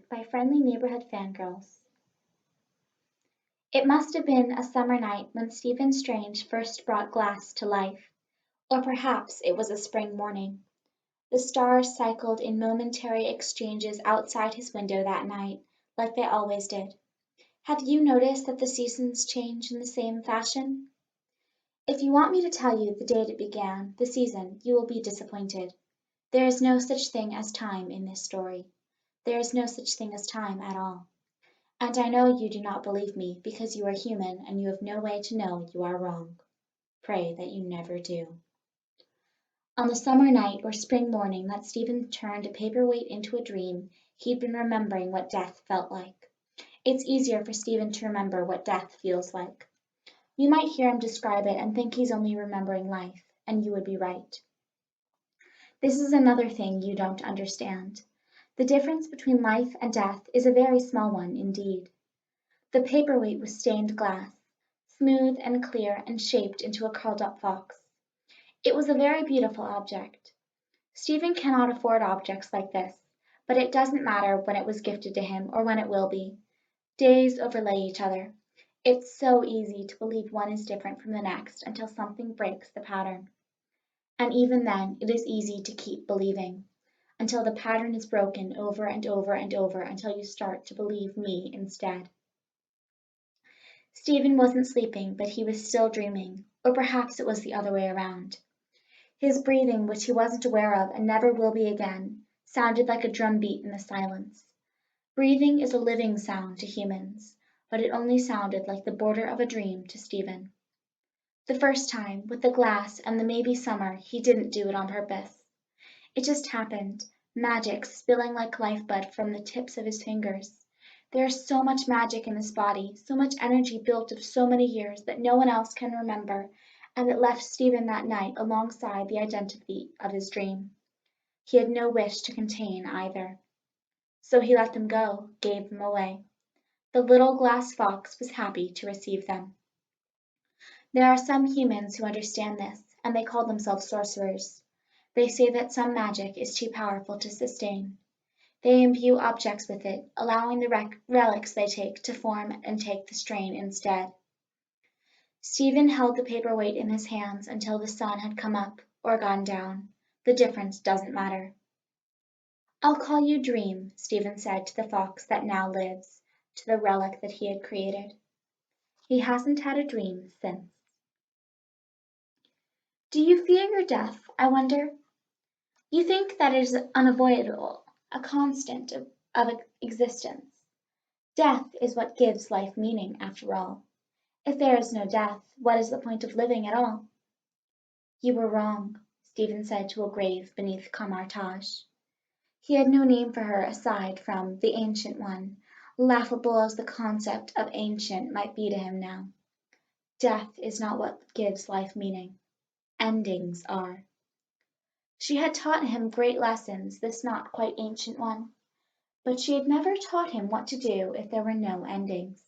by friendly neighborhood fangirls. It must have been a summer night when Stephen Strange first brought glass to life, or perhaps it was a spring morning. The stars cycled in momentary exchanges outside his window that night, like they always did. Have you noticed that the seasons change in the same fashion? If you want me to tell you the date it began, the season, you will be disappointed. There is no such thing as time in this story. There is no such thing as time at all. And I know you do not believe me because you are human and you have no way to know you are wrong. Pray that you never do. On the summer night or spring morning that Stephen turned a paperweight into a dream, he'd been remembering what death felt like. It's easier for Stephen to remember what death feels like. You might hear him describe it and think he's only remembering life, and you would be right. This is another thing you don't understand. The difference between life and death is a very small one indeed. The paperweight was stained glass, smooth and clear and shaped into a curled up fox. It was a very beautiful object. Stephen cannot afford objects like this, but it doesn't matter when it was gifted to him or when it will be. Days overlay each other. It's so easy to believe one is different from the next until something breaks the pattern. And even then it is easy to keep believing, until the pattern is broken over and over and over until you start to believe me instead. Stephen wasn't sleeping, but he was still dreaming, or perhaps it was the other way around. His breathing, which he wasn't aware of and never will be again, sounded like a drum beat in the silence. Breathing is a living sound to humans, but it only sounded like the border of a dream to Stephen. The first time, with the glass and the maybe summer, he didn't do it on purpose. It just happened, magic spilling like lifeblood from the tips of his fingers. There is so much magic in his body, so much energy built of so many years that no one else can remember, and it left Stephen that night alongside the identity of his dream. He had no wish to contain either. So he let them go, gave them away. The little glass fox was happy to receive them. There are some humans who understand this, and they call themselves sorcerers. They say that some magic is too powerful to sustain. They imbue objects with it, allowing the relics they take to form and take the strain instead. Stephen held the paperweight in his hands until the sun had come up or gone down. The difference doesn't matter. I'll call you Dream, Stephen said to the fox that now lives, to the relic that he had created. He hasn't had a dream since. Do you fear your death, I wonder? You think that it is unavoidable, a constant of existence. Death is what gives life meaning, after all. If there is no death, what is the point of living at all? You were wrong, Stephen said to a grave beneath Camartage. He had no name for her aside from the Ancient One, laughable as the concept of ancient might be to him now. Death is not what gives life meaning. Endings are. She had taught him great lessons, this not quite ancient one, but she had never taught him what to do if there were no endings.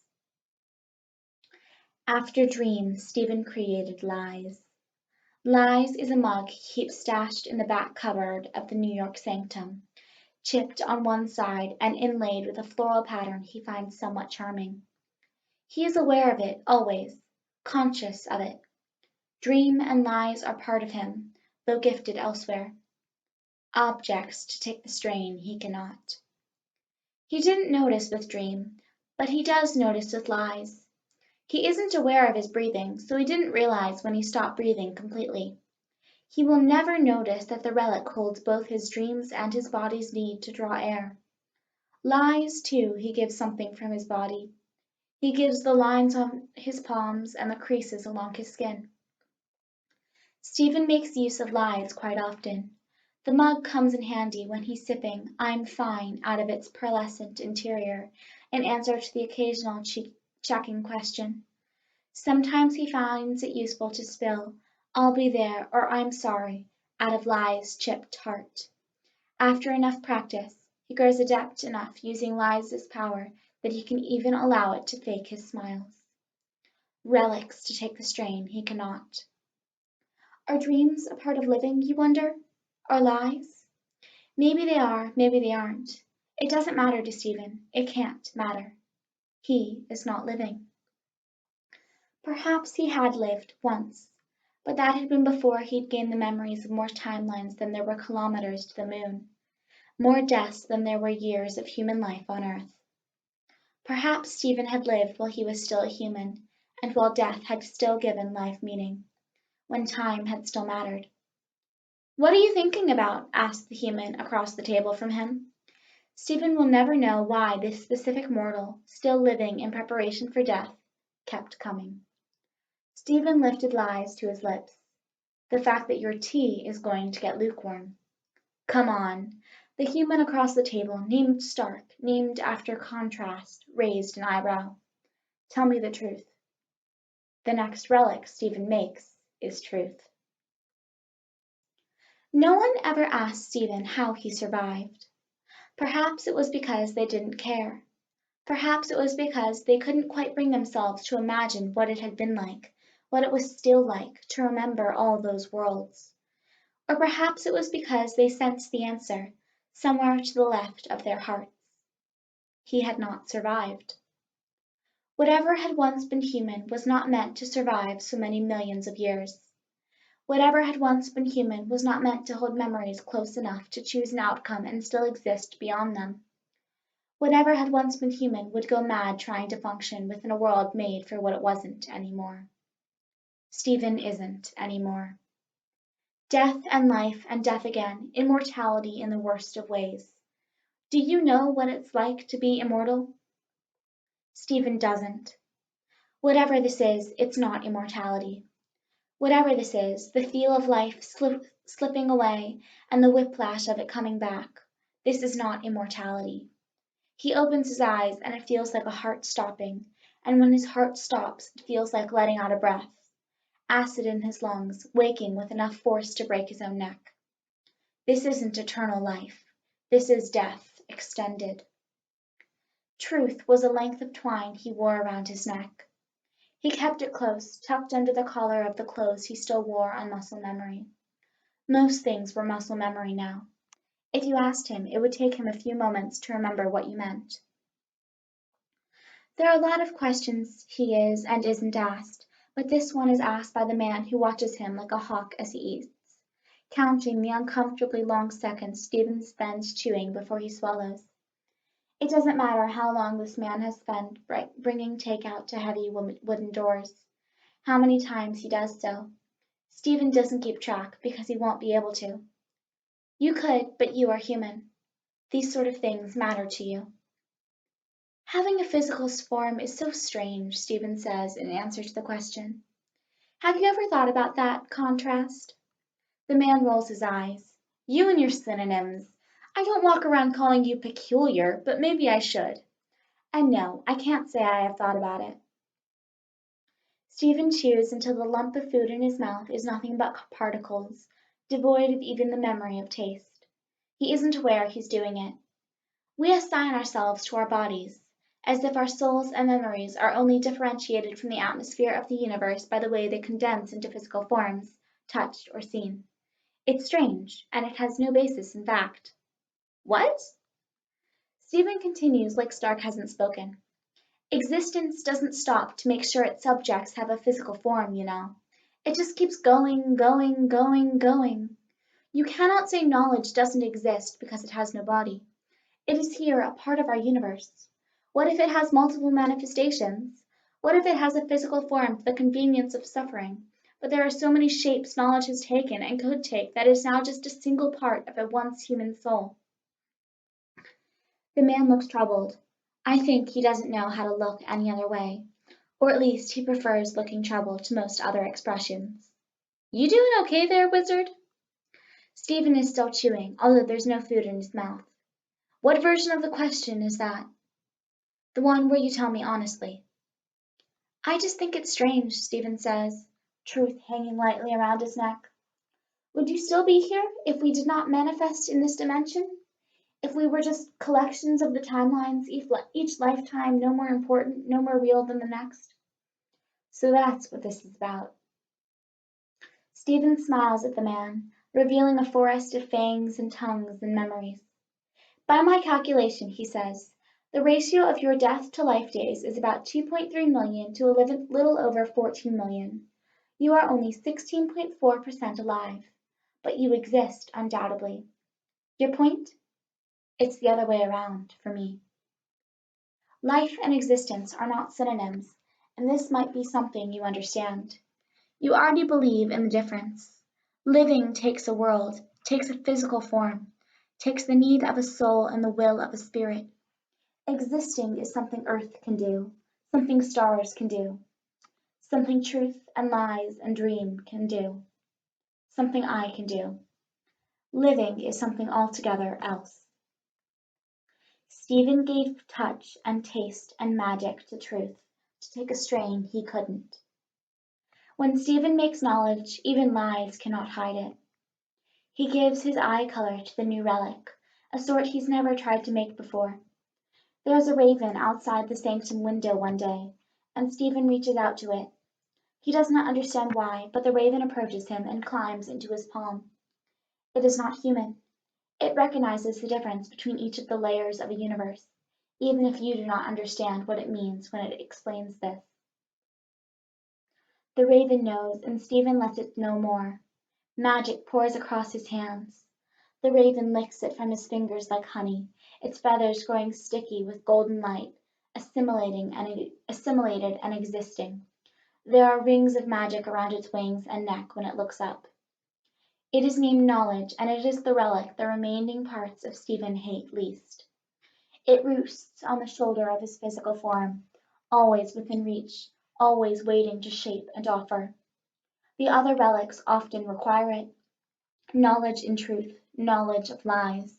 After dreams, Stephen created Lies. Lies is a mug he keeps stashed in the back cupboard of the New York sanctum, chipped on one side and inlaid with a floral pattern he finds somewhat charming. He is aware of it always, conscious of it. Dream and lies are part of him, though gifted elsewhere. Objects to take the strain he cannot. He didn't notice with Dream, but he does notice with Lies. He isn't aware of his breathing, so he didn't realize when he stopped breathing completely. He will never notice that the relic holds both his dreams and his body's need to draw air. Lies, too, he gives something from his body. He gives the lines on his palms and the creases along his skin. Stephen makes use of lies quite often. The mug comes in handy when he's sipping "I'm fine" out of its pearlescent interior, in answer to the occasional checking question. Sometimes he finds it useful to spill "I'll be there" or "I'm sorry" out of Lie's chipped heart. After enough practice, he grows adept enough using Lie's power that he can even allow it to fake his smiles. Relics to take the strain he cannot. Are dreams a part of living, you wonder? Or lies? Maybe they are, maybe they aren't. It doesn't matter to Stephen. It can't matter. He is not living. Perhaps he had lived once, but that had been before he'd gained the memories of more timelines than there were kilometers to the moon, more deaths than there were years of human life on Earth. Perhaps Stephen had lived while he was still a human, and while death had still given life meaning, when time had still mattered. "What are you thinking about?" asked the human across the table from him. Stephen will never know why this specific mortal, still living in preparation for death, kept coming. Stephen lifted lies to his lips. "The fact that your tea is going to get lukewarm." "Come on." The human across the table, named Stark, named after contrast, raised an eyebrow. "Tell me the truth." "The next relic Stephen makes is truth." No one ever asked Stephen how he survived. Perhaps it was because they didn't care. Perhaps it was because they couldn't quite bring themselves to imagine what it had been like, what it was still like, to remember all those worlds. Or perhaps it was because they sensed the answer, somewhere to the left of their hearts. He had not survived. Whatever had once been human was not meant to survive so many millions of years. Whatever had once been human was not meant to hold memories close enough to choose an outcome and still exist beyond them. Whatever had once been human would go mad trying to function within a world made for what it wasn't anymore. Stephen isn't anymore. Death and life and death again, immortality in the worst of ways. Do you know what it's like to be immortal? Stephen doesn't. Whatever this is, it's not immortality. Whatever this is, the feel of life slipping away and the whiplash of it coming back, this is not immortality. He opens his eyes and it feels like a heart stopping, and when his heart stops it feels like letting out a breath. Acid in his lungs, waking with enough force to break his own neck. This isn't eternal life. This is death, extended. Truth was a length of twine he wore around his neck. He kept it close, tucked under the collar of the clothes he still wore on muscle memory. Most things were muscle memory now. If you asked him, it would take him a few moments to remember what you meant. There are a lot of questions he is and isn't asked, but this one is asked by the man who watches him like a hawk as he eats, counting the uncomfortably long seconds Stephen spends chewing before he swallows. It doesn't matter how long this man has spent bringing takeout to heavy wooden doors, how many times he does so. Stephen doesn't keep track because he won't be able to. You could, but you are human. These sort of things matter to you. Having a physical form is so strange, Stephen says in answer to the question. Have you ever thought about that contrast? The man rolls his eyes. You and your synonyms. I don't walk around calling you peculiar, but maybe I should. And no, I can't say I have thought about it. Stephen chews until the lump of food in his mouth is nothing but particles, devoid of even the memory of taste. He isn't aware he's doing it. We assign ourselves to our bodies, as if our souls and memories are only differentiated from the atmosphere of the universe by the way they condense into physical forms, touched or seen. It's strange, and it has no basis in fact. What? Stephen continues like Stark hasn't spoken. Existence doesn't stop to make sure its subjects have a physical form, you know. It just keeps going, going, going, going. You cannot say knowledge doesn't exist because it has no body. It is here a part of our universe. What if it has multiple manifestations? What if it has a physical form for the convenience of suffering, but there are so many shapes knowledge has taken and could take that it is now just a single part of a once human soul? The man looks troubled. I think he doesn't know how to look any other way, or at least he prefers looking troubled to most other expressions. You doing okay there, wizard? Stephen is still chewing, although there's no food in his mouth. What version of the question is that? The one where you tell me honestly. I just think it's strange, Stephen says, truth hanging lightly around his neck. Would you still be here if we did not manifest in this dimension? If we were just collections of the timelines, each lifetime no more important, no more real than the next? So that's what this is about. Stephen smiles at the man, revealing a forest of fangs and tongues and memories. By my calculation, he says, the ratio of your death to life days is about 2.3 million to a little over 14 million. You are only 16.4% alive, but you exist undoubtedly. Your point? It's the other way around for me. Life and existence are not synonyms, and this might be something you understand. You already believe in the difference. Living takes a world, takes a physical form, takes the need of a soul and the will of a spirit. Existing is something earth can do, something stars can do, something truth and lies and dream can do, something I can do. Living is something altogether else. Stephen gave touch and taste and magic to truth, to take a strain he couldn't. When Stephen makes knowledge, even lies cannot hide it. He gives his eye color to the new relic, a sort he's never tried to make before. There's a raven outside the sanctum window one day, and Stephen reaches out to it. He does not understand why, but the raven approaches him and climbs into his palm. It is not human. It recognizes the difference between each of the layers of a universe, even if you do not understand what it means when it explains this. The raven knows, and Stephen lets it know more. Magic pours across his hands. The raven licks it from his fingers like honey, its feathers growing sticky with golden light, assimilated and existing. There are rings of magic around its wings and neck when it looks up. It is named Knowledge, and it is the relic the remaining parts of Stephen hate least. It roosts on the shoulder of his physical form, always within reach, always waiting to shape and offer. The other relics often require it. Knowledge in truth, knowledge of lies.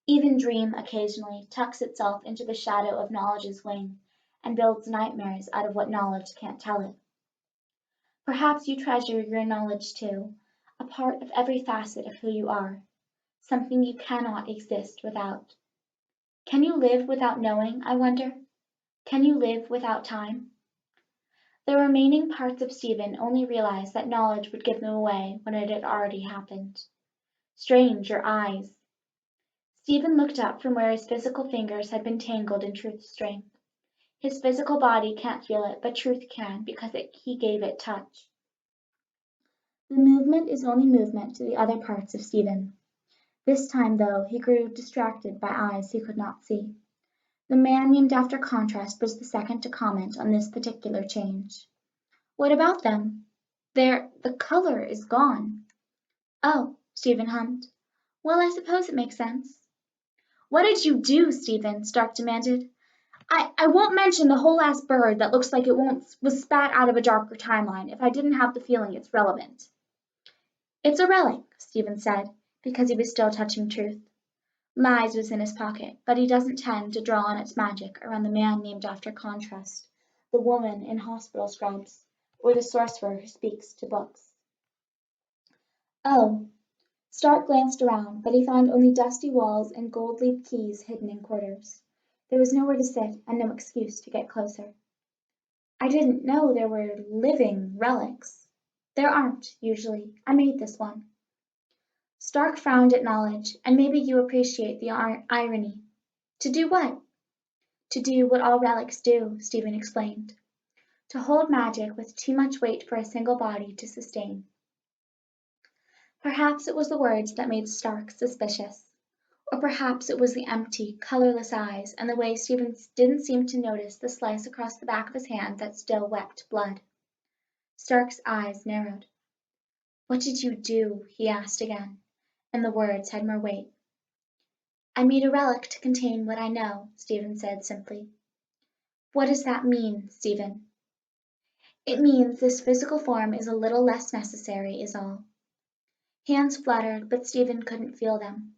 Even dream occasionally tucks itself into the shadow of knowledge's wing, and builds nightmares out of what knowledge can't tell it. Perhaps you treasure your knowledge too, a part of every facet of who you are, something you cannot exist without. Can you live without knowing, I wonder? Can you live without time? The remaining parts of Stephen only realized that knowledge would give them away when it had already happened. Strange, your eyes. Stephen looked up from where his physical fingers had been tangled in Truth's string. His physical body can't feel it, but Truth can, because he gave it touch. The movement is only movement to the other parts of Stephen. This time, though, he grew distracted by eyes he could not see. The man named after Contrast was the second to comment on this particular change. What about them? The color is gone. Oh, Stephen hummed. Well, I suppose it makes sense. What did you do, Stephen? Stark demanded. I won't mention the whole ass bird that looks like it was spat out of a darker timeline if I didn't have the feeling it's relevant. It's a relic, Stephen said, because he was still touching Truth. Lies was in his pocket, but he doesn't tend to draw on its magic around the man named after Contrast, the woman in hospital scrubs, or the sorcerer who speaks to books. Oh. Stark glanced around, but he found only dusty walls and gold-leaf keys hidden in corners. There was nowhere to sit, and no excuse to get closer. I didn't know there were living relics. There aren't, usually. I made this one. Stark frowned at knowledge, and maybe you appreciate the irony. To do what? To do what all relics do, Stephen explained. To hold magic with too much weight for a single body to sustain. Perhaps it was the words that made Stark suspicious. Or perhaps it was the empty, colorless eyes and the way Stephen didn't seem to notice the slice across the back of his hand that still wept blood. Stark's eyes narrowed. What did you do? He asked again, and the words had more weight. I made a relic to contain what I know, Stephen said simply. What does that mean, Stephen? It means this physical form is a little less necessary, is all. Hands fluttered, but Stephen couldn't feel them.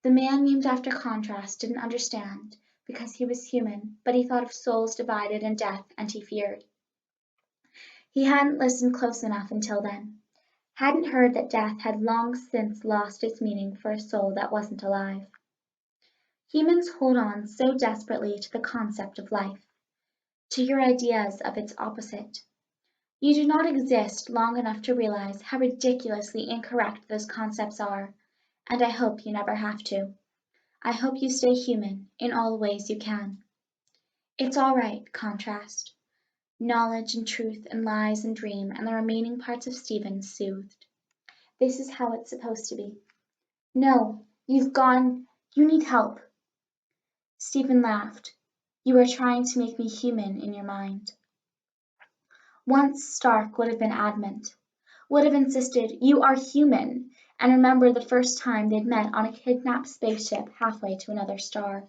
The man named after Contrast didn't understand, because he was human, but he thought of souls divided in death, and he feared. He hadn't listened close enough until then, hadn't heard that death had long since lost its meaning for a soul that wasn't alive. Humans hold on so desperately to the concept of life, to your ideas of its opposite. You do not exist long enough to realize how ridiculously incorrect those concepts are, and I hope you never have to. I hope you stay human in all the ways you can. It's all right, contrast. Knowledge and truth and lies and dream and the remaining parts of Stephen soothed. This is how it's supposed to be. No, you need help. Stephen laughed. You are trying to make me human in your mind. Once Stark would have been adamant, would have insisted, you are human, and remembered the first time they'd met on a kidnapped spaceship halfway to another star.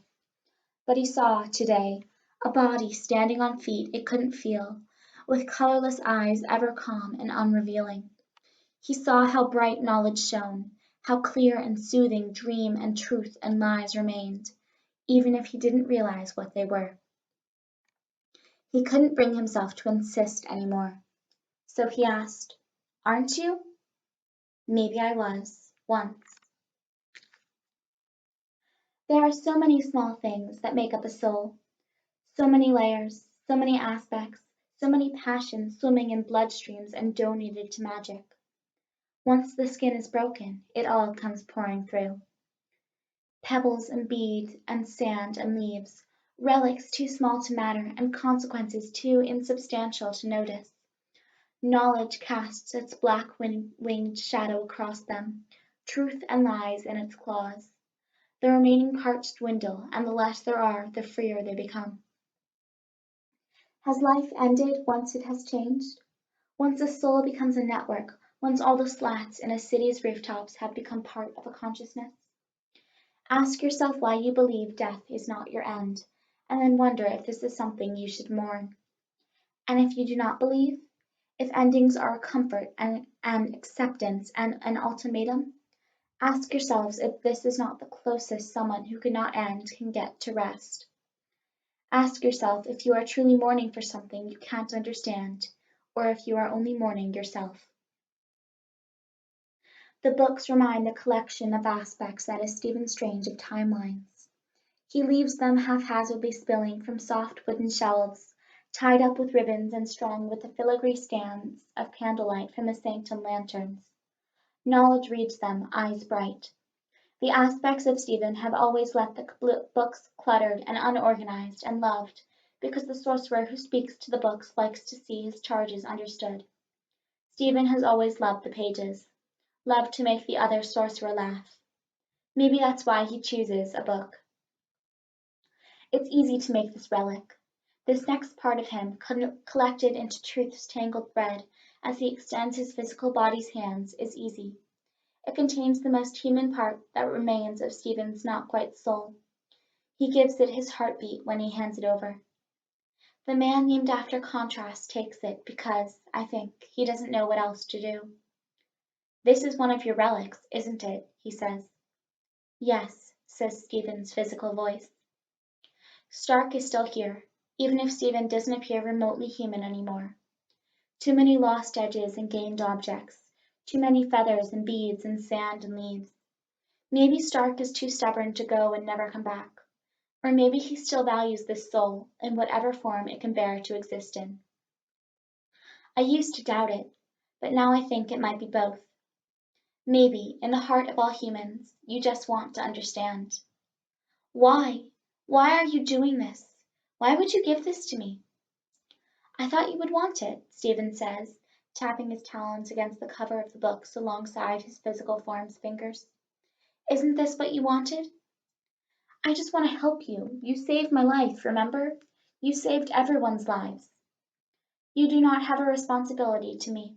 But he saw, today, a body standing on feet it couldn't feel, with colorless eyes ever calm and unrevealing. He saw how bright knowledge shone, how clear and soothing dream and truth and lies remained, even if he didn't realize what they were. He couldn't bring himself to insist any more. So he asked, Aren't you? Maybe I was, once. There are so many small things that make up a soul, so many layers, so many aspects, so many passions swimming in bloodstreams and donated to magic. Once the skin is broken, it all comes pouring through. Pebbles and beads and sand and leaves, relics too small to matter and consequences too insubstantial to notice. Knowledge casts its black winged shadow across them, truth and lies in its claws. The remaining parts dwindle, and the less there are, the freer they become. Has life ended once it has changed? Once a soul becomes a network, once all the slats in a city's rooftops have become part of a consciousness? Ask yourself why you believe death is not your end, and then wonder if this is something you should mourn. And if you do not believe, if endings are a comfort and acceptance and an ultimatum, ask yourselves if this is not the closest someone who cannot end can get to rest. Ask yourself if you are truly mourning for something you can't understand, or if you are only mourning yourself. The books remind the collection of aspects that is Stephen Strange of timelines. He leaves them haphazardly spilling from soft wooden shelves, tied up with ribbons and strung with the filigree stands of candlelight from the sanctum lanterns. Knowledge reads them, eyes bright. The aspects of Stephen have always left the books cluttered and unorganized and loved, because the sorcerer who speaks to the books likes to see his charges understood. Stephen has always loved the pages, loved to make the other sorcerer laugh. Maybe that's why he chooses a book. It's easy to make this relic. This next part of him, collected into truth's tangled thread as he extends his physical body's hands, is easy. It contains the most human part that remains of Stephen's not quite soul. He gives it his heartbeat when he hands it over. The man named after contrast takes it because, I think, he doesn't know what else to do. This is one of your relics, isn't it? He says. Yes, says Stephen's physical voice. Stark is still here, even if Stephen doesn't appear remotely human anymore. Too many lost edges and gained objects, too many feathers and beads and sand and leaves. Maybe Stark is too stubborn to go and never come back, or maybe he still values this soul in whatever form it can bear to exist in. I used to doubt it, but now I think it might be both. Maybe, in the heart of all humans, you just want to understand. Why? Why are you doing this? Why would you give this to me? I thought you would want it, Stephen says, tapping his talons against the cover of the books alongside his physical form's fingers. Isn't this what you wanted? I just want to help you. You saved my life, remember? You saved everyone's lives. You do not have a responsibility to me.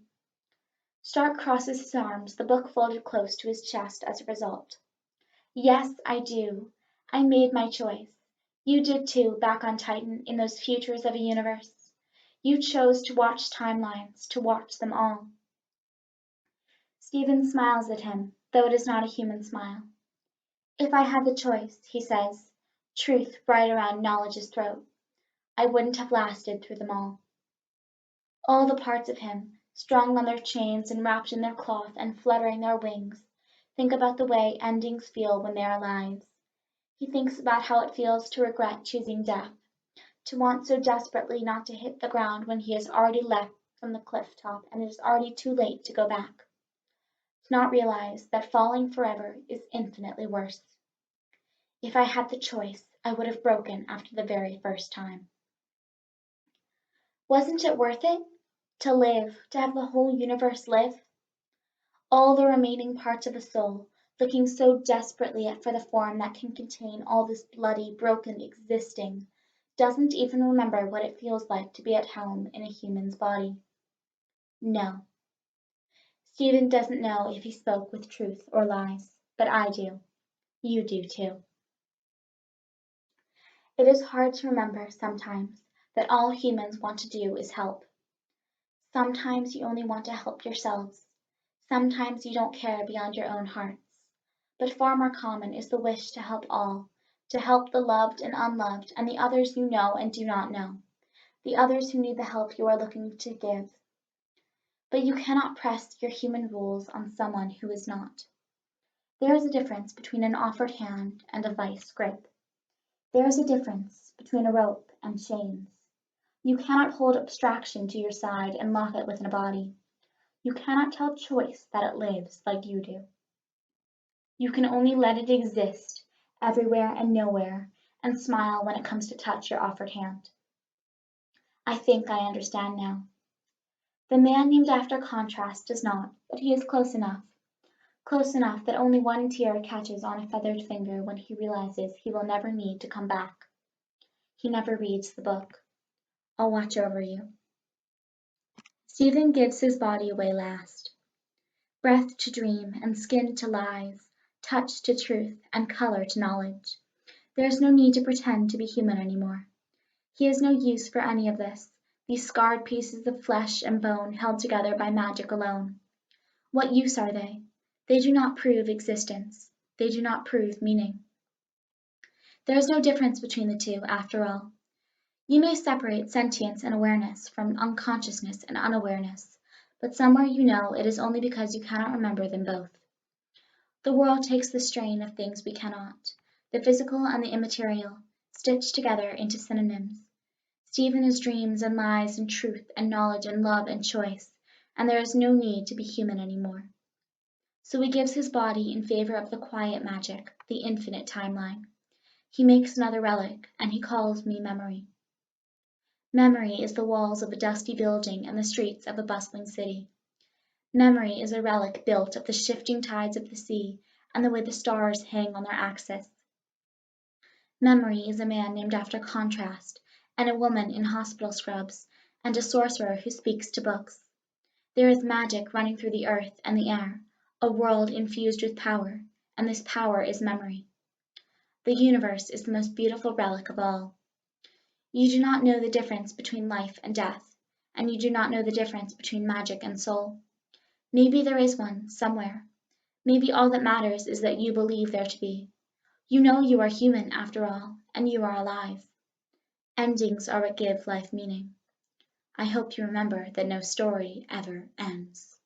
Stark crosses his arms, the book folded close to his chest as a result. Yes, I do. I made my choice. You did too, back on Titan, in those futures of a universe. You chose to watch timelines, to watch them all. Stephen smiles at him, though it is not a human smile. If I had the choice, he says, truth bright around knowledge's throat, I wouldn't have lasted through them all. All the parts of him, strung on their chains and wrapped in their cloth and fluttering their wings, think about the way endings feel when they are lives. He thinks about how it feels to regret choosing death, to want so desperately not to hit the ground when he has already leapt from the cliff top and it is already too late to go back. To not realize that falling forever is infinitely worse. If I had the choice, I would have broken after the very first time. Wasn't it worth it? To live, to have the whole universe live? All the remaining parts of a soul, looking so desperately for the form that can contain all this bloody, broken existing, doesn't even remember what it feels like to be at home in a human's body. No. Stephen doesn't know if he spoke with truth or lies, but I do. You do too. It is hard to remember sometimes that all humans want to do is help. Sometimes you only want to help yourselves. Sometimes you don't care beyond your own hearts. But far more common is the wish to help all, to help the loved and unloved and the others you know and do not know, the others who need the help you are looking to give. But you cannot press your human rules on someone who is not. There is a difference between an offered hand and a vice grip. There is a difference between a rope and chains. You cannot hold abstraction to your side and lock it within a body. You cannot tell choice that it lives like you do. You can only let it exist everywhere and nowhere, and smile when it comes to touch your offered hand. I think I understand now. The man named after contrast does not, but he is close enough that only one tear catches on a feathered finger when he realizes he will never need to come back. He never reads the book. I'll watch over you. Stephen gives his body away last. Breath to dream, and skin to lies, touch to truth, and color to knowledge. There is no need to pretend to be human any more. He has no use for any of this, these scarred pieces of flesh and bone held together by magic alone. What use are they? They do not prove existence. They do not prove meaning. There is no difference between the two, after all. You may separate sentience and awareness from unconsciousness and unawareness, but somewhere you know it is only because you cannot remember them both. The world takes the strain of things we cannot, the physical and the immaterial, stitched together into synonyms. Stephen is dreams and lies and truth and knowledge and love and choice, and there is no need to be human any more. So he gives his body in favor of the quiet magic, the infinite timeline. He makes another relic, and he calls me memory. Memory is the walls of a dusty building and the streets of a bustling city. Memory is a relic built of the shifting tides of the sea and the way the stars hang on their axis. Memory is a man named after contrast, and a woman in hospital scrubs, and a sorcerer who speaks to books. There is magic running through the earth and the air, a world infused with power, and this power is memory. The universe is the most beautiful relic of all. You do not know the difference between life and death, and you do not know the difference between magic and soul. Maybe there is one, somewhere. Maybe all that matters is that you believe there to be. You know you are human, after all, and you are alive. Endings are what give life meaning. I hope you remember that no story ever ends.